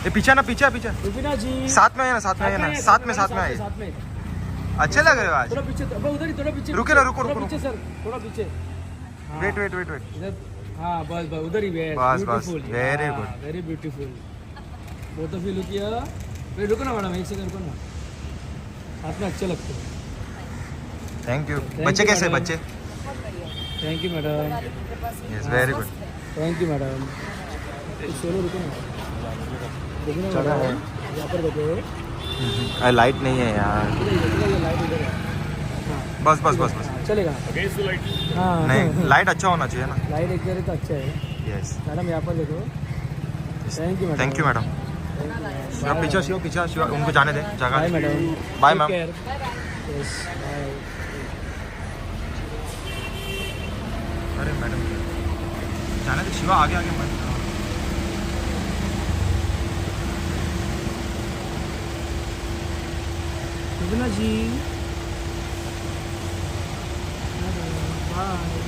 ये पीछे ना, पीछे पीछे रुबीना जी साथ में है ना, साथ में है ना, साथ में आए। साथ में अच्छे लग रहे हो आज। थोड़ा पीछे, उधर ही थोड़ा पीछे। रुके ना, रुको थोड़ा रुको पीछे सर, थोड़ा पीछे। Wait wait wait wait. इधर हाँ, बस बस उधर ही। बस बस, वेरी गुड, वेरी ब्यूटीफुल। वो तो फील किया। वेट रुको ना मैडम, एक सेकंड रुको ना, साथ में अच्छे लगते हैं। Thank you. बच्चे कैसे बच्चे? Thank you madam. Yes very good. Thank you madam. चलो रुको ना, देखो ना चलो है। यहाँ पर देखो, लाइट नहीं है यार। लाइट इधर है। हाँ बस बस बस बस। चलेगा। हाँ नहीं, लाइट अच्छा होना चाहिए ना। लाइट एक जगह तो अच्छा है। यस मैडम यहाँ पर देखो। Thank you madam. Thank you madam. अब पीछे शिवा, पीछे शिवा, उनको जाने दे बाय जगह। Madam. Bye ma'am. Yes bye. अरे मैडम जाने दे शिवा, आगे आगे मत। रुबीना जी बाय।